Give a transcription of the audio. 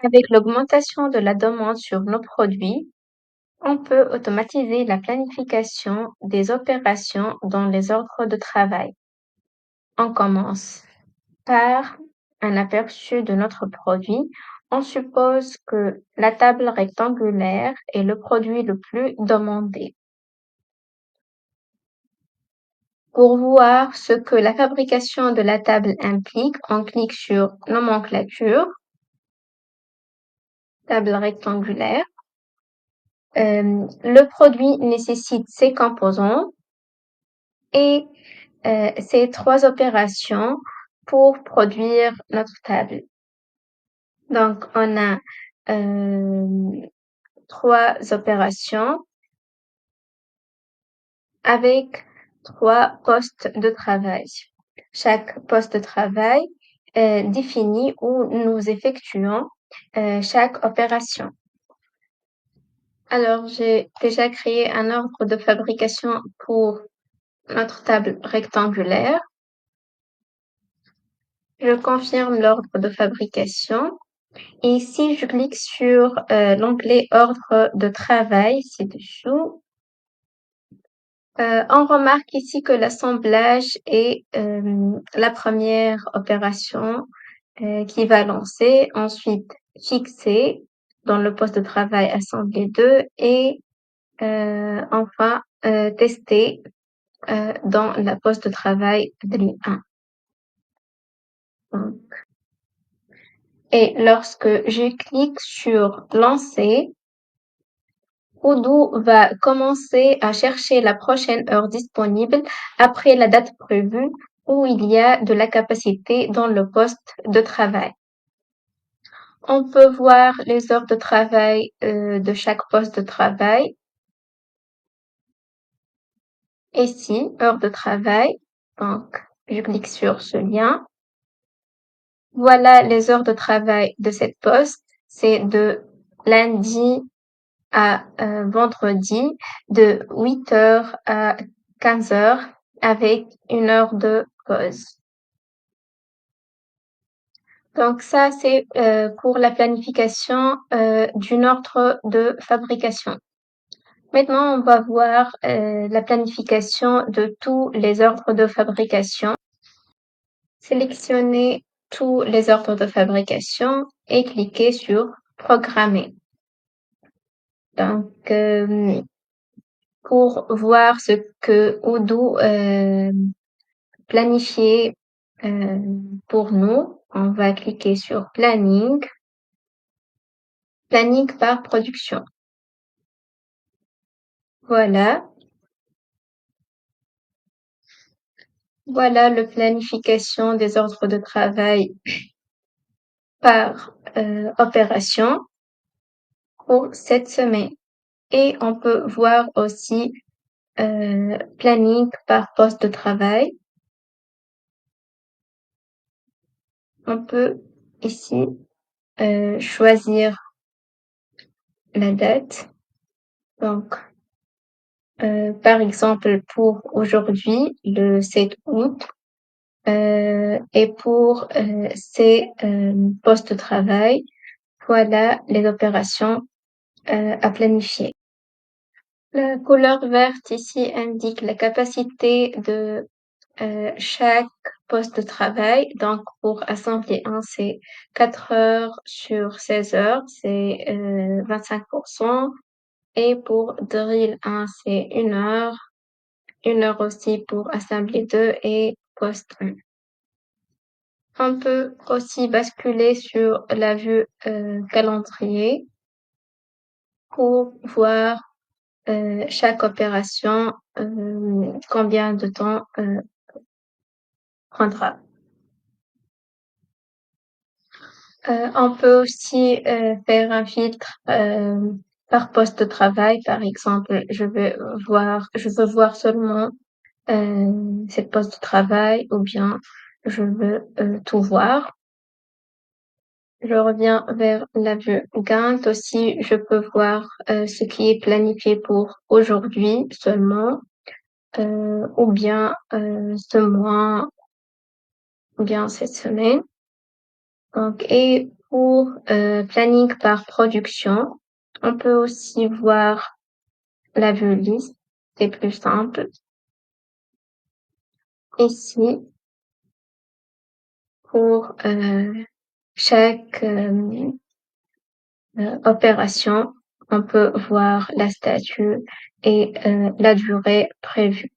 Avec l'augmentation de la demande sur nos produits, on peut automatiser la planification des opérations dans les ordres de travail. On commence par un aperçu de notre produit. On suppose que la table rectangulaire est le produit le plus demandé. Pour voir ce que la fabrication de la table implique, on clique sur Nomenclature, table rectangulaire. Le produit nécessite ces composants et ces trois opérations pour produire notre table. Donc, on a trois opérations avec trois postes de travail. Chaque poste de travail définit où nous effectuons chaque opération. Alors, j'ai déjà créé un ordre de fabrication pour notre table rectangulaire. Je confirme l'ordre de fabrication. Et si je clique sur l'onglet Ordre de travail ci-dessous, on remarque ici que l'assemblage est la première opération qui va lancer, ensuite fixer dans le poste de travail assemblée 2 et enfin tester dans la poste de travail DRI 1. Et lorsque je clique sur lancer, Odoo va commencer à chercher la prochaine heure disponible après la date prévue où il y a de la capacité dans le poste de travail. On peut voir les heures de travail de chaque poste de travail. Ici, heures de travail. Donc, je clique sur ce lien. Voilà les heures de travail de cette poste. C'est de lundi à vendredi de 8 heures à 15 heures avec une heure de pause. Donc ça, c'est pour la planification d'une ordre de fabrication. Maintenant, on va voir la planification de tous les ordres de fabrication. Sélectionnez tous les ordres de fabrication et cliquez sur Programmer. Donc, pour voir ce que Odoo planifier pour nous, on va cliquer sur Planning, Planning par production. Voilà. Voilà la planification des ordres de travail par opération pour cette semaine. Et on peut voir aussi planning par poste de travail. On peut ici choisir la date. Donc, par exemple, pour aujourd'hui, le 7 août, et pour ces postes de travail, voilà les opérations à planifier. La couleur verte ici indique la capacité de chaque poste de travail. Donc, pour Assemblée 1, c'est 4 heures sur 16 heures, c'est 25%. Et pour Drill 1, c'est 1 heure aussi pour Assemblée 2 et Poste 1. On peut aussi basculer sur la vue calendrier pour voir chaque opération, combien de temps prendra. On peut aussi faire un filtre par poste de travail. Par exemple, je veux voir seulement cette poste de travail ou bien je veux tout voir. Je reviens vers la vue Gantt aussi. Je peux voir ce qui est planifié pour aujourd'hui seulement ou bien ce mois ou bien cette semaine. Donc, et Pour planning par production, on peut aussi voir la vue liste, c'est plus simple. Ici, pour chaque opération, on peut voir la statut et la durée prévue.